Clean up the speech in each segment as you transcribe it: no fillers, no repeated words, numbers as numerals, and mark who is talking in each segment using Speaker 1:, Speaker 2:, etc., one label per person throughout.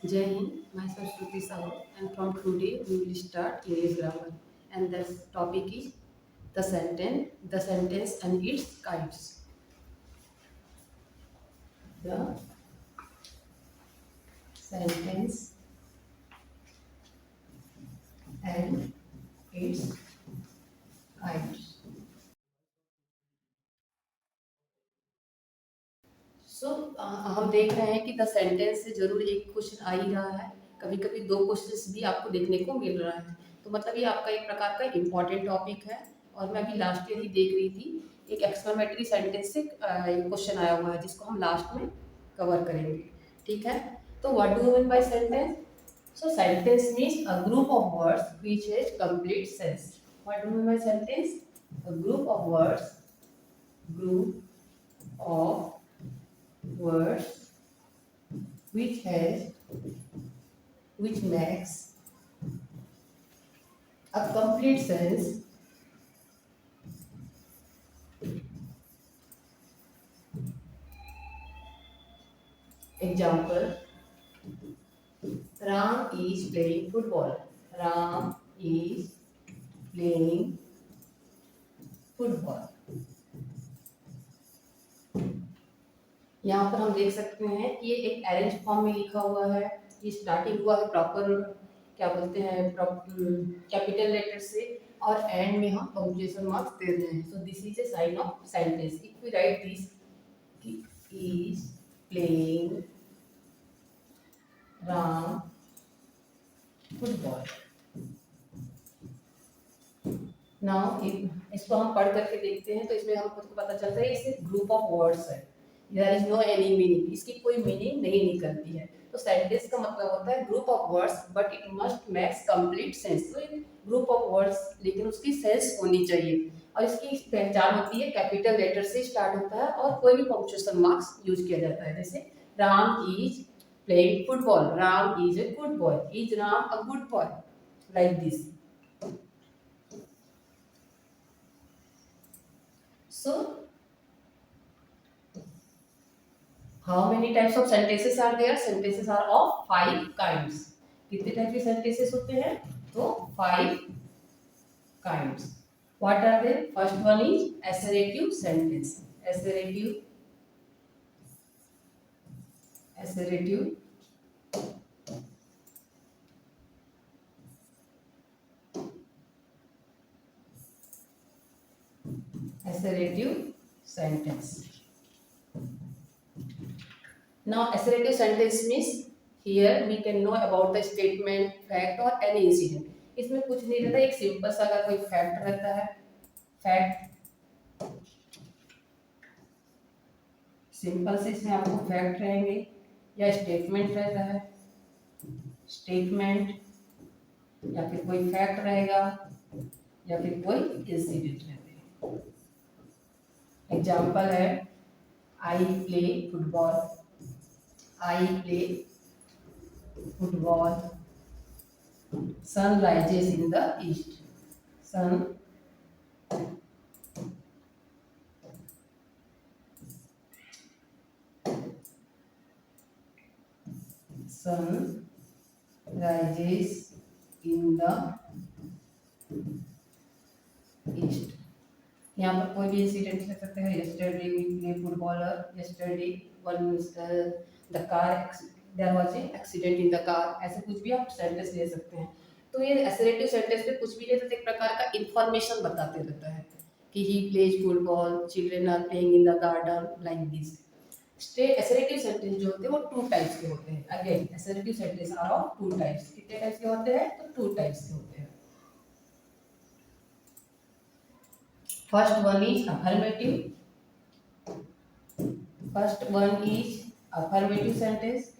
Speaker 1: Jai Hind, myself Shruti Sahu, and from today we will start English grammar. And the topic is the sentence and its kinds. The sentence and its kinds. सो हम देख रहे हैं कि the sentence से जरूर एक question आ ही रहा है। कभी कभी दो क्वेश्चंस भी आपको देखने को मिल रहा है। तो मतलब ये आपका एक प्रकार का इम्पोर्टेंट टॉपिक है। और मैं अभी लास्ट ईयर ही देख रही थी, एक एक्सक्लेमेटरी सेंटेंस से एक क्वेश्चन आया हुआ है जिसको हम लास्ट में कवर करेंगे। ठीक है, तो what do you mean by sentence? So sentence means a group of words which has complete sense. What do you mean by sentence? A group of words which has which makes a complete sense. Example: Ram is playing football. Ram is playing football. यहाँ पर हम देख सकते हैं कि ये एक arrange form में लिखा हुआ है। ये स्टार्टिंग हुआ है प्रॉपर, क्या बोलते हैं, कैपिटल लेटर से, और एंड में हम पंक्चुएशन मार्क्स दे रहे हैं। So this is a sign of sentence. If we write this is playing Ram football. Now इसको हम पढ़ करके देखते हैं तो इसमें हमको पता चलता है इसे ग्रुप ऑफ वर्ड्स है। There is no any meaning, इसकी कोई मीनिंग नहीं निकलती है। तो सेंटेंस का मतलब होता है group of words but it must makes complete sense. तो ग्रुप ऑफ वर्ड्स लेकिन उसकी सेंस होनी चाहिए। और इसकी पहचान होती है कैपिटल लेटर से स्टार्ट होता है और कोई भी पंक्चुएशन मार्क्स यूज किया जाता है। जैसे Ram is playing football, Ram is a good boy, is Ram a good boy, like this. So, how many types of sentences are there? Sentences are of 5 kinds. कितने टाइप के sentences होते हैं? तो 5 kinds. What are they? First one is assertive sentence. Assertive assertive sentence. Now, assertive sentence means here we can know about the statement, fact or any incident. इसमें कुछ नहीं रहता, एक सिंपल सा अगर कोई फैक्ट रहता है, फैक्ट सिंपल से इसमें आपको फैक्ट रहेंगे, या स्टेटमेंट रहता है, स्टेटमेंट, या फिर कोई फैक्ट रहेगा, या फिर कोई इंसिडेंट रहेगा। एग्जांपल है I play football, I play football, sun rises in the east, sun sun rises in the east। यहाँ पर कोई भी इंसिडेंट ले सकते हैं। yesterday we play footballer, yesterday one the car there was a accident in the car, ऐसे कुछ भी आप सेंटेंस ले सकते हैं। तो ये असर्टिव सेंटेंस में कुछ भी ले सकते, एक प्रकार का इंफॉर्मेशन बताते रहता है कि he plays football, children are playing in the garden, like this. Assertive sentence जो होते हैं वो 2 टाइप्स के होते हैं। Again assertive sentence are of 2 types. कितने टाइप्स के होते हैं? तो 2 टाइप्स के होते हैं। First one is affirmative, first one is affirmative sentence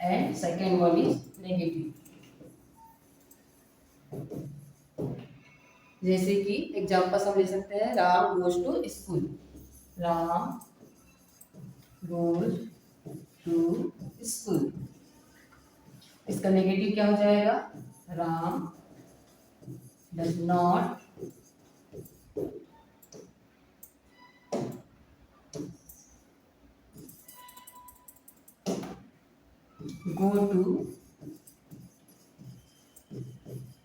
Speaker 1: and second one is negative. जैसे कि एग्जांपल्स हम ले सकते हैं, Ram goes to school, Ram goes to school. इसका नेगेटिव क्या हो जाएगा? Ram does not go to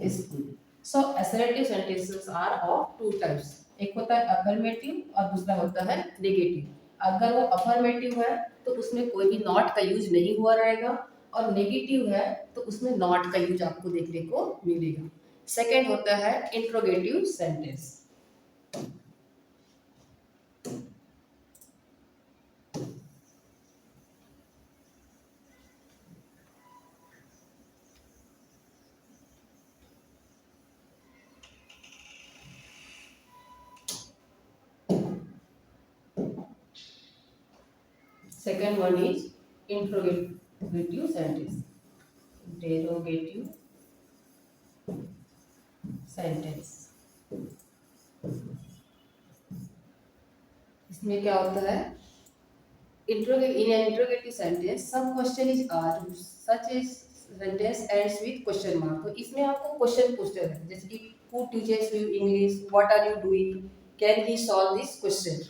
Speaker 1: school. So assertive sentences are of two types. एक होता है अफर्मेटिव और दूसरा होता है नेगेटिव। अगर वो अफर्मेटिव है तो उसमें कोई भी नॉट का यूज नहीं हुआ रहेगा, और नेगेटिव है तो उसमें नॉट का यूज आपको देखने को मिलेगा। सेकेंड होता है interrogative sentence. Second one is interrogative sentence. Interrogative sentence. इसमें क्या होता है? In an interrogative sentence, some question is asked, such as sentence ends with question mark. तो इसमें आपको क्वेश्चन पूछते हैं, जैसे कि who teaches you English? What are you doing? Can he solve this question?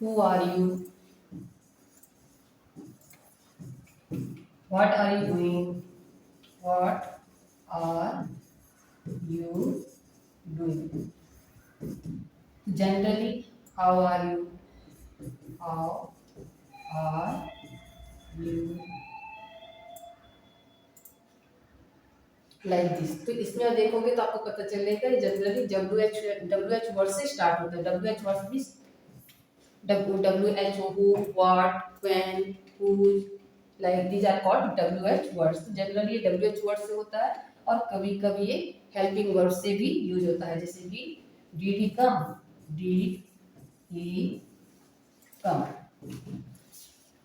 Speaker 1: Who are you? What are you doing? What are you doing? Generally, how are you? How are you? Like this. तो इसमें आप देखोगे तो आपको पता चलेगा generally W H word से start होता है। W H word means W H who, what, when, whose, like these are called W H words. तो जनरली डब्ल्यू एच वर्ड से होता है, और कभी कभी ये हेल्पिंग वर्ड से भी यूज होता है, जैसे कि did he come, did he कम।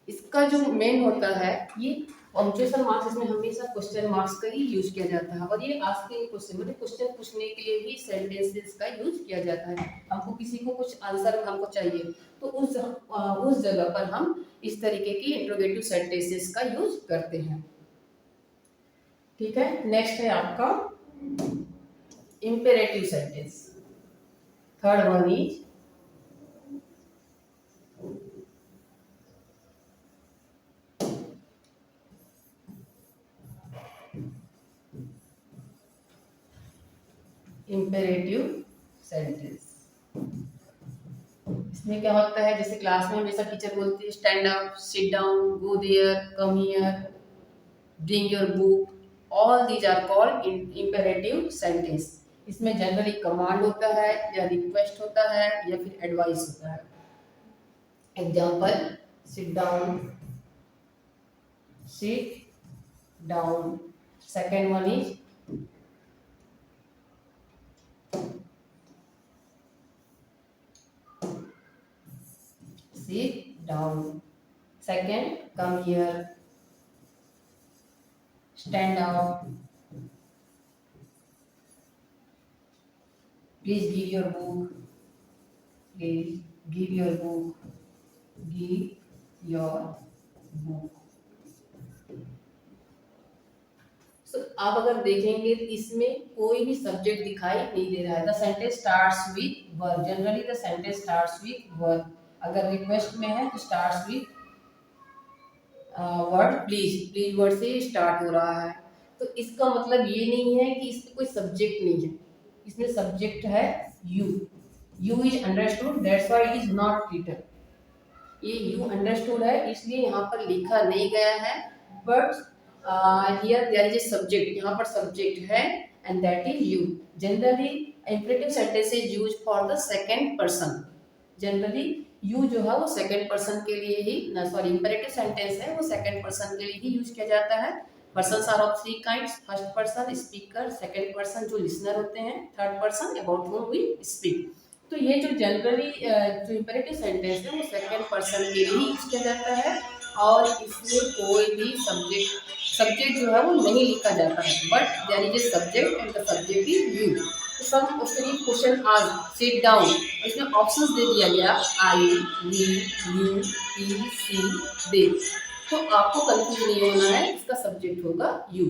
Speaker 1: इसका जो मेन होता है ये पंक्चुएशन मार्क्स, इसमें हमेशा क्वेश्चन मार्क्स का ही यूज किया जाता है, और ये आस्किंग क्वेश्चन मतलब क्वेश्चन पूछने के लिए भी सेंटेंसेस का यूज किया जाता है। हमको किसी को कुछ आंसर हमको चाहिए तो उस जगह पर हम इस तरीके की इंट्रोगेटिव सेंटेंसेस का यूज करते हैं। ठीक है, नेक्स्ट है आपका imperative sentence. Third one is imperative sentence. इसमें क्या होता है, जैसे क्लास में हमेशा टीचर बोलती है stand up, sit down, go there, come here, bring your book, all these are called imperative sentence. इसमें जनरली कमांड होता है या रिक्वेस्ट होता है या फिर एडवाइस होता है। Example, sit down, sit down. Second one is sit down. Second, come here, stand up, please give your book, please give your book, give your book. So, आप अगर देखेंगे तो इसमें कोई भी सब्जेक्ट दिखाई नहीं दे रहा है। The sentence starts with verb. Generally the sentence starts with verb. अगर रिक्वेस्ट में है तो starts with word please. Please word से स्टार्ट हो रहा है, तो इसका मतलब ये नहीं है कि इसमें कोई सब्जेक्ट नहीं है। इसमें सब्जेक्ट है you. You is understood, that's why it is not written. ये यू अंडरस्टूड है इसलिए यहाँ पर लिखा नहीं गया है, but here there is a subject. यहाँ पर सब्जेक्ट है and that is you. Generally imperative sentence is used for the second person. Generally you जो है वो सेकंड पर्सन के लिए ही, सॉरी इंपेरेटिव सेंटेंस है वो सेकंड पर्सन के लिए ही यूज किया जाता है। Persons are of three kinds. First person speaker, second person जो लिसनर होते हैं, third person about whom we speak. तो ये जो जनरली जो इंपेरेटिव सेंटेंस है वो सेकंड पर्सन के लिए ही यूज किया जाता है, और इसमें कोई भी सब्जेक्ट जो है वो नहीं लिखा जाता है, but there is a subject and the subject is you. Some question आज सिट डाउन, इसमें ऑप्शंस दे दिया गया आई, वी, यू, ही, सी, दे। तो आपको कंफ्यूज नहीं होना है, इसका सब्जेक्ट होगा you.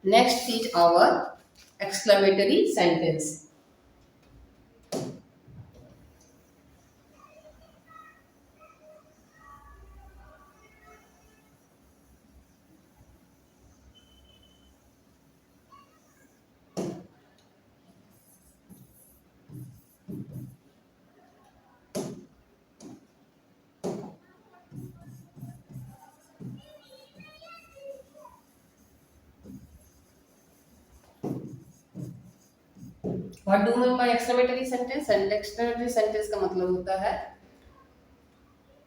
Speaker 1: Next is our exclamatory sentence. What do mean by exclamatory sentence? Exclamatory sentence का मतलब होता है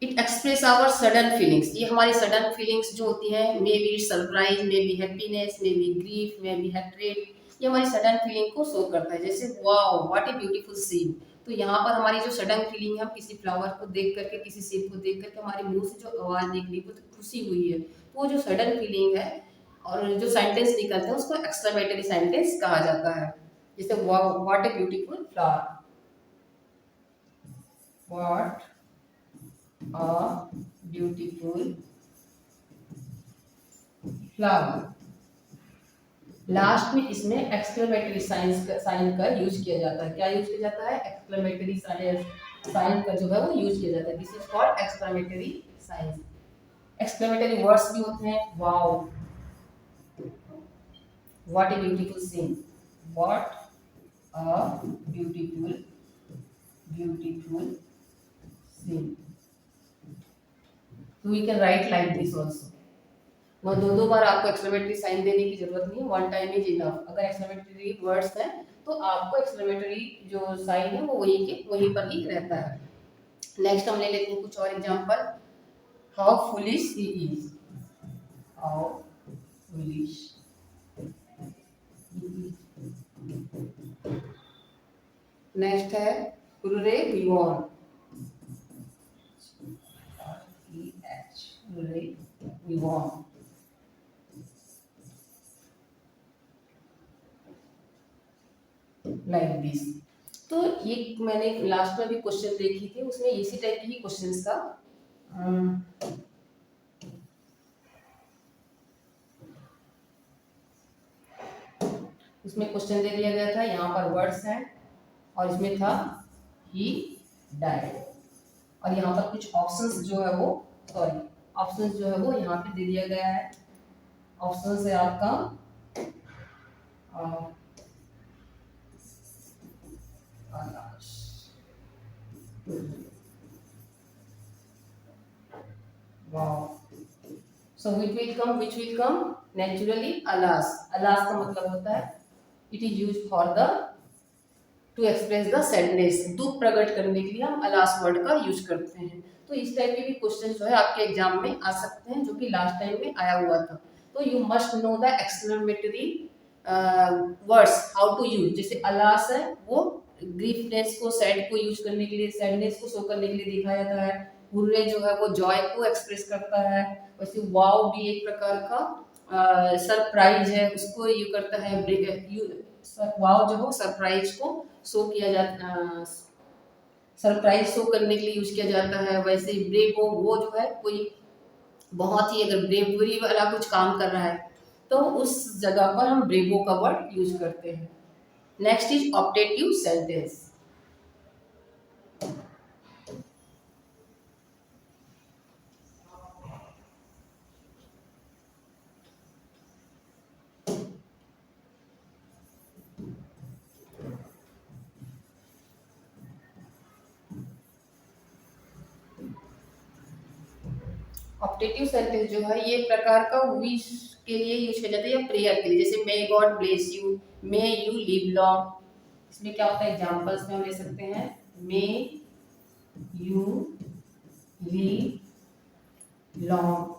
Speaker 1: it express our sudden feelings. ये हमारी सडन फीलिंग्स जो होती हैं, may be surprise, may be happiness, may be grief, may be hatred, ये हमारी सडन फीलिंग को शो करता है। जैसे wow what a beautiful scene, तो यहाँ पर हमारी जो सडन फीलिंग है, हम किसी फ्लावर को देख करके, किसी सेब को देख करके हमारे मुंह से जो आवाज निकली वो तो खुशी हुई है, तो वो जो सडन फीलिंग है और जो सेंटेंस निकलता है उसको एक्सक्लेमेटरी सेंटेंस कहा जाता है। जैसे wow what a beautiful flower, what a beautiful flower। Last में इसमें एक्सक्लेमेटरी साइन का यूज किया जाता है। क्या यूज किया जाता है? एक्सक्लेमेटरी साइन का जो है वो यूज किया जाता है। This is called exclamatory sign. Exclamatory words भी होते हैं, wow, what a beautiful scene, what a beautiful scene. So we can write like this also। वो दो बार आपको एक्सक्लेमेटरी साइन देने की जरूरत नहीं है, वन टाइम इज इनफ। अगर एक्सक्लेमेटरी वर्ड्स हैं तो आपको एक्सक्लेमेटरी जो साइन है वो वहीं पर ही रहता है। नेक्स्ट हम ले लेते हैं कुछ और example. How foolish he is, how foolish he is. Next है hurray we won, hurray we won. Like this. तो ये मैंने लास्ट में भी क्वेश्चन देखी थी, उसमें इसी टाइप की क्वेश्चंस था। उसमें क्वेश्चन दे दिया गया था, यहाँ पर वर्ड्स हैं और इसमें था ही डाइड, और यहाँ पर कुछ ऑप्शंस जो है वो ऑप्शंस जो है वो यहाँ पे दे दिया गया है। ऑप्शंस है आपका wow. So which will come naturally, alas। alas का मतलब होता है it is used for the to express the sadness। दुख प्रकट करने के लिए हम alas वर्ड का यूज करते हैं। तो इस टाइप के भी क्वेश्चन जो है आपके एग्जाम में आ सकते हैं, जो कि लास्ट टाइम में आया हुआ था। तो you must know the exclamatory words how to use. जैसे alas है वो ग्रीफनेस को, सैड को यूज करने के लिए, सैडनेस को शो करने के लिए देखा जाता है। हुर्रे जो है वो जॉय को एक्सप्रेस करता है। वैसे वाव भी एक प्रकार का सरप्राइज है, उसको यू करता है। वाव जो है सरप्राइज को शो किया जाता, सरप्राइज शो करने के लिए यूज किया जाता है। वैसे ब्रेवो, वो जो है कोई बहुत ही अगर ब्रेवरी वाला कुछ काम कर रहा है तो उस जगह पर हम ब्रेवो का वर्ड यूज करते हैं। Next is optative sentence. Optative sentence जो है ये प्रकार का विश के लिए यूज किया जाता है या प्रेयर के लिए। जैसे मे God bless you, may you live long. इसमें क्या होता है, एग्जांपल्स में हम ले सकते हैं, may you live long,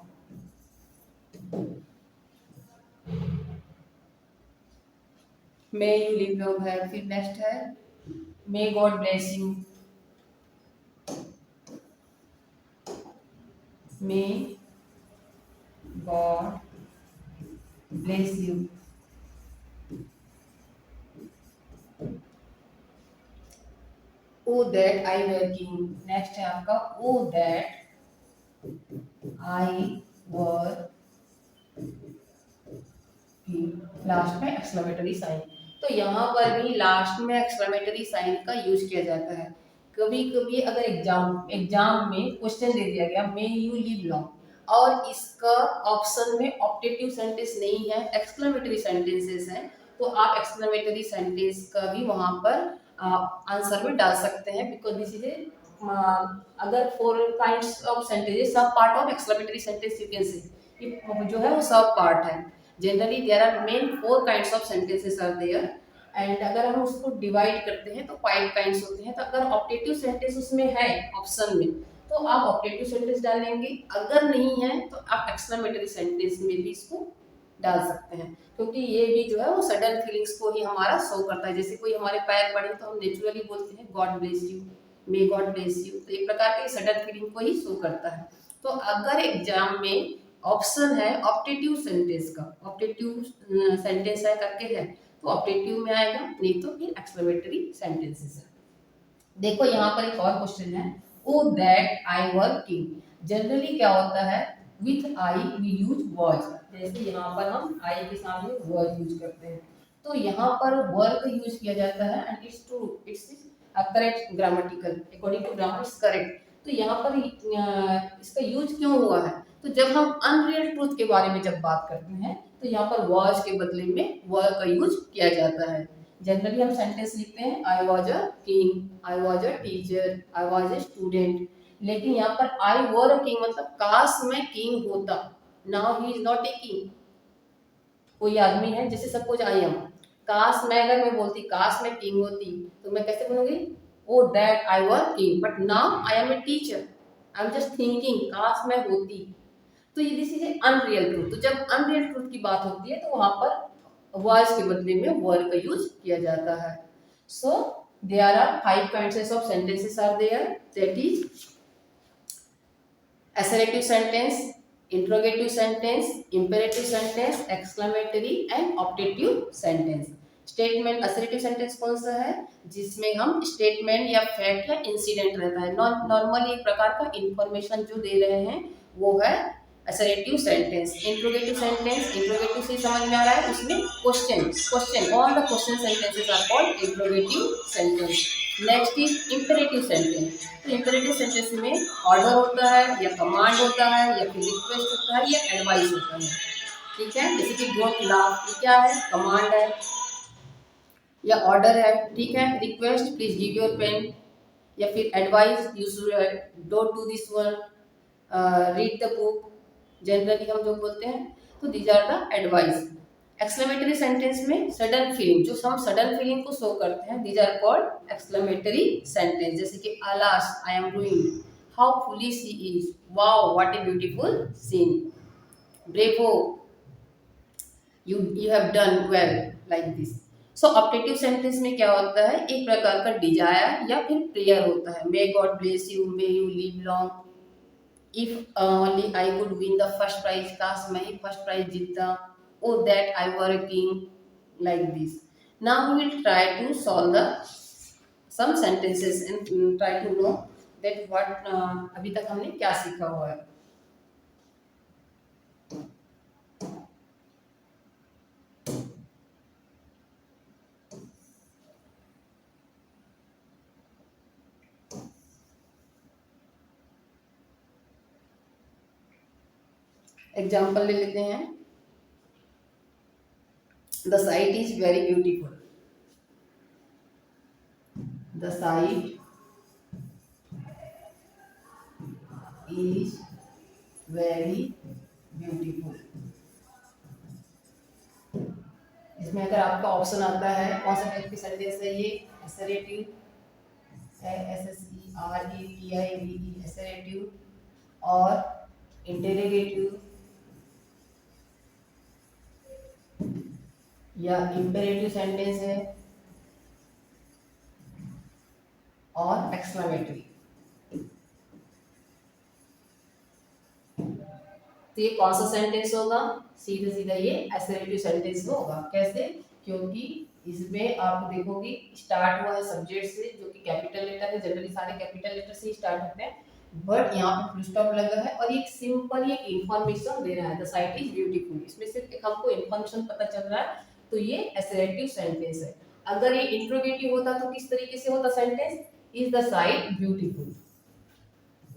Speaker 1: may you live long है। फिर नेक्स्ट है may God bless you, may God bless you. Oh that I were king. Next है आपका oh that I were king. Last में एक्सक्लेमेटरी साइन। तो यहाँ पर भी लास्ट में एक्सक्लेमेटरी साइन का यूज किया जाता है। कभी कभी अगर एग्जाम में क्वेश्चन दे दिया गया मे यू लिव लॉन्ग और इसका ऑप्शन में ऑप्टेटिव सेंटेंस नहीं है, एक्सक्लेमेटरी सेंटेंसेस हैं, तो आप एक्सक्लेमेटरी सेंटेंस का भी वहां पर आंसर में डाल सकते हैं। बिकॉज दिस इज ए अगर 4 काइंड्स ऑफ सेंटेंसेस, सब part of exclamatory sentence you can say जो है वो सब पार्ट है। Generally there are main 4 kinds of sentences are there. And अगर हम उसको डिवाइड करते हैं तो 5 काइंड्स होते हैं। तो अगर ऑप्टेटिव सेंटेंस उसमें है ऑप्शन में तो आप ऑप्टेटिव सेंटेंस डालेंगे, अगर नहीं है तो आप एक्सक्लेमेटरी सेंटेंस में भी इसको डाल सकते हैं, क्योंकि ये भी जो है वो सडन फीलिंग्स को ही हमारा शो करता है। जैसे कोई हमारे पैर पड़े तो हम नेचुरली बोलते हैं God bless you, may God bless you, तो एक प्रकार के सडन फीलिंग को ही शो करता है। तो अगर एग्जाम में ऑप्शन है ऑप्टेटिव सेंटेंस का, ऑप्टेटिव सेंटेंस है करके है तो ऑप्टेटिव में आएगा, नहीं तो फिर एक्सक्लेमेटरी सेंटेंसेस है। देखो यहाँ पर एक और क्वेश्चन है, oh that I were king. Generally क्या होता है, with I we use was, जैसे यहाँ पर हम आई के सामने वॉज यूज करते हैं, तो यहाँ पर वर्क यूज किया जाता है and it's true, it's correct grammatical, according to grammar it's correct. तो यहाँ पर इसका यूज क्यों हुआ है, तो जब हम अनरियल ट्रूथ के बारे में जब बात करते हैं तो यहाँ पर वॉज के बदले में वर का यूज किया जाता है। जनरली हम सेंटेंस लिखते हैं I was a king, I was a teacher, I was a student, लेकिन यहाँ पर आई वर अ किंग मतलब काश मैं किंग होता, now he is not a king. कोई आदमी है, जैसे सपोज आई एम, काश मैं, अगर मैं बोलती काश मैं किंग होती तो मैं कैसे बोलूंगी, oh that I were king, but now I am a teacher, I am just thinking काश मैं होती। तो ये this is a unreal truth. तो जब अनरियल ट्रूथ की बात होती है तो वहां पर वॉइस के बदले में वर का यूज किया जाता है। So there are 5 kinds of sentences are there, that is assertive sentence, interrogative sentence, imperative sentence, exclamatory and optative sentence। Statement assertive sentence कौन सा है, जिसमें हम स्टेटमेंट या फैक्ट या इंसिडेंट रहता है, नॉर्मली एक प्रकार का इंफॉर्मेशन जो दे रहे हैं वो है assertive sentence. Interrogative sentence, interrogative से समझ में आ रहा है, उसमें question all the question sentences are called interrogative sentence. Next is imperative sentence. तो इंपेरेटिव सेंटेंस में ऑर्डर होता है या कमांड होता है या फिर रिक्वेस्ट होता है या एडवाइस होता है, ठीक है। जैसे कि डोंट लाफ, ये क्या है, कमांड है या ऑर्डर है, ठीक है। Request please give your pen, या फिर advice you should don't do this one, read the book, generally हम जो बोलते हैं, तो these are the advice. Exclamatory sentence में सडन फीलिंग, जो हम सडन फीलिंग को शो करते हैं, these are called exclamatory sentence. जैसे कि alas I am ruined, how foolish he is, wow what a beautiful scene, bravo you have done well, like this। So optative sentence में क्या होता है, एक प्रकार का डिजायर या फिर प्रेयर होता है, may God bless you, may you live long, if only I could win the first prize, काश मैं ही फर्स्ट प्राइज जीतता, oh that I were a king, like this। Now we will try to solve the some sentences and try to know that what अभी तक हमने क्या सीखा हुआ है। एग्जाम्पल ले लेते हैं, the site is very beautiful, the site is very beautiful. इसमें अगर आपका ऑप्शन आता है कौन सा टाइप की सेंटेंस है, ये असर्टिव, SSERATIVE असर्टिव, और इंटेरोगेटिव या इंपेरेटिव सेंटेंस है, और एक्सक्लेमेटरी। तो ये कौन सा सेंटेंस होगा, सीधा सीधा ये असर्टिव सेंटेंस होगा। कैसे, क्योंकि इसमें आप देखोगे स्टार्ट हुआ है सब्जेक्ट से, जो कि कैपिटल लेटर है, जनरली सारे कैपिटल लेटर से ही स्टार्ट होते हैं, बट यहाँ पे फुल स्टॉप लगा है और एक सिंपल एक इंफॉर्मेशन दे रहा है, द साइट इज ब्यूटीफुल। इसमें सिर्फ एक हमको इंफॉर्मेशन पता चल रहा है, तो ये असर्टिव सेंटेंस है। अगर ये इंट्रोगेटिव होता तो किस तरीके से होता sentence, is the site beautiful.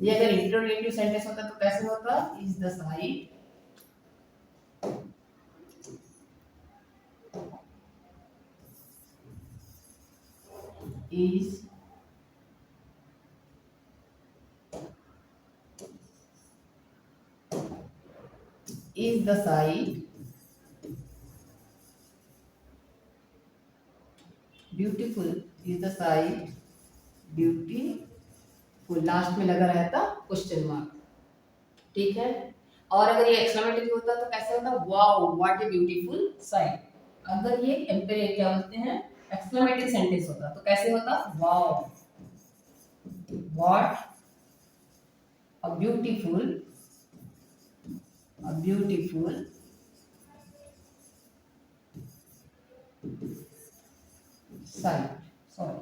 Speaker 1: ये अगर इंट्रोगेटिव सेंटेंस होता तो कैसे होता, is the site is the site beautiful is the site, beautiful last में लगा रहता क्वेश्चन मार्क, ठीक है। और अगर ये एक्सक्लेमेटरी होता तो कैसे होता, wow what a beautiful sight. अगर ये एम्पेयर क्या बोलते हैं एक्सक्लेमेटरी सेंटेंस होता तो कैसे होता, wow what a beautiful sight, sorry.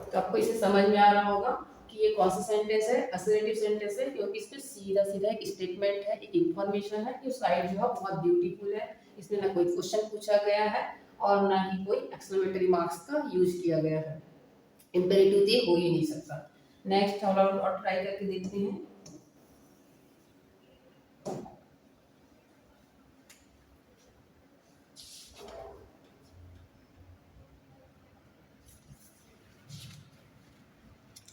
Speaker 1: तो आपको इसे समझ में आ रहा होगा कि ये कौन सा सेंटेंस है, असर्टिव सेंटेंस है, क्योंकि इसमें सीधा सीधा एक स्टेटमेंट है, एक इंफॉर्मेशन है कि साइट जो है बहुत ब्यूटीफुल है। इसमें ना कोई क्वेश्चन पूछा गया है और ना ही कोई एक्सक्लेमेटरी मार्क्स का यूज किया गया है। इंपेरेटिव तो ये हो ही नहीं सकता। नेक्स्ट और ट्राई करके देखते हैं।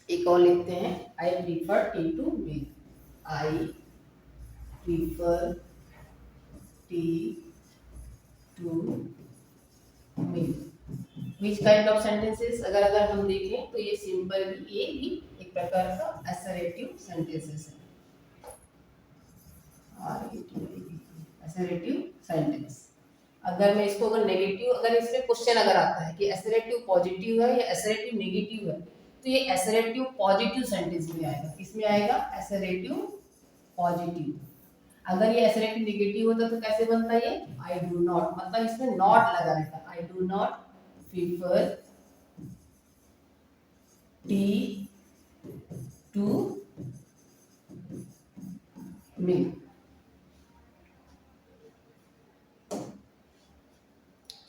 Speaker 1: एक और लिखते हैं, I prefer tea to milk, I prefer tea to milk. Which kind of sentences अगर हम देखें तो ये सिंपल भी, ये भी एक प्रकार का असर्टिव सेंटेंसेस है। Assertive sentence. अगर मैं इसको अगर नेगेटिव, अगर इसमें क्वेश्चन अगर आता है कि असर्टिव पॉजिटिव है या असर्टिव नेगेटिव है, तो ये असर्टिव पॉजिटिव सेंटेंस में आएगा। इसमें आएगा असर्टिव पॉजिटिव। अगर ये असर्टिव नेगेटिव होता तो कैसे बनता है ये, आई डू नॉट, मतलब इसमें नॉट लगा रहता, I do not prefer tea to milk.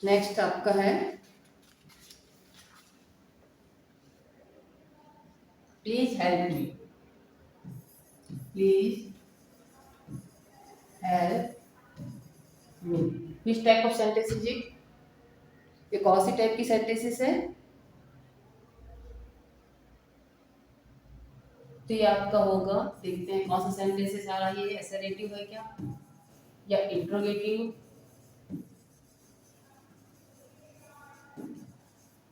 Speaker 1: Next आपका है, please help me, please help me. Which type of sentences ये कौन सी टाइप की सेंटेंसेस है, तो ये आपका होगा, देखते हैं कौन सा सेंटेंसेस आ रहा है, ये असर्टिव है क्या या इंट्रोगेटिव,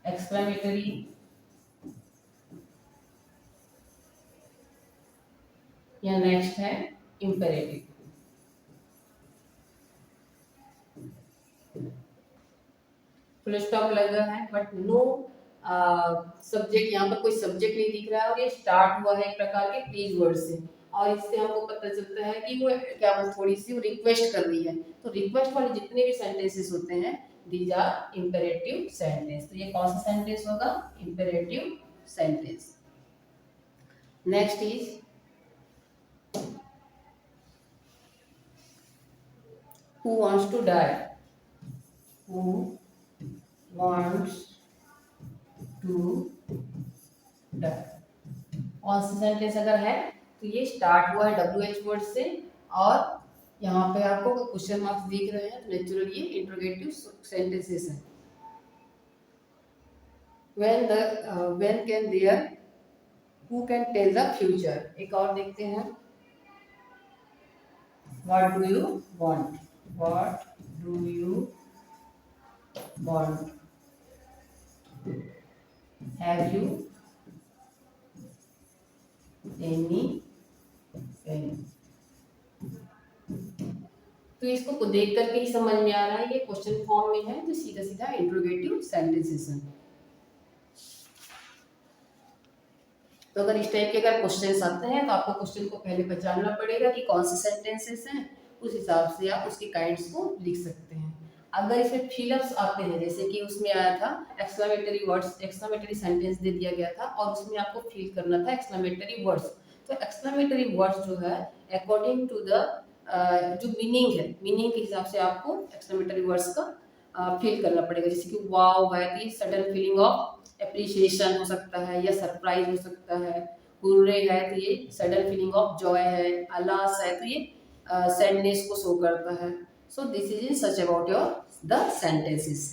Speaker 1: एक्सक्लेमेटरी या नेक्स्ट है इंपेरेटिव। फुल स्टॉप लगा है बट नो सब्जेक्ट, यहाँ पर कोई सब्जेक्ट नहीं दिख रहा है और ये स्टार्ट हुआ है एक प्रकार के प्लीज वर्ड से, और इससे हमको पता चलता है कि वो क्या थोड़ी सी वो रिक्वेस्ट कर रही है। तो रिक्वेस्ट वाले जितने भी सेंटेंसेस होते हैं दीज आर इंपेरेटिव सेंटेंस। तो ये कौन सा सेंटेंस होगा, imperative sentence. Next is who wants to die, who wants to die। कौन सा सेंटेंस अगर है तो ये स्टार्ट हुआ है WH वर्ड से, और यहाँ पे आपको क्वेश्चन मार्क्स दिख रहे हैं, तो नेचुरली ये इंट्रोगेटिव सेंटेंसेस हैं। when can there, who can tell the future। एक और देखते हैं, what do you want, what do you want, have you any pen। तो इसको देख करके ही समझ में आ रहा है ये क्वेश्चन फॉर्म में है, तो सीधा सीधा इंट्रोगेटिव सेंटेंसेस हैं। तो अगर इस टाइप के अगर क्वेश्चंस आते हैं तो आपको क्वेश्चन को पहले पहचानना पड़ेगा कि कौन से सेंटेंसेस हैं, उस हिसाब से आप उसके काइंड्स को लिख सकते हैं। अगर इसमें फिलअप्स आते हैं, जैसे कि उसमें आया था एक्सक्लेमेटरी वर्ड्स, एक्सक्लेमेटरी सेंटेंस दे दिया गया था और उसमें आपको फिल करना था एक्सक्लेमेटरी वर्ड्स। तो एक्सक्लेमेटरी वर्ड्स जो है अकॉर्डिंग टू द जो मीनिंग है, मीनिंग के हिसाब से आपको एक्सक्लेमेटरी वर्ड्स का फिल करना पड़ेगा। जैसे कि वाओ है तो ये सडन फीलिंग ऑफ एप्रिशिएशन हो सकता है या सरप्राइज हो सकता है, हुर्रे है तो ये सडन फीलिंग ऑफ जॉय है, अलास है तो ये सैडनेस को शो करता है। सो this is in such about your the sentences.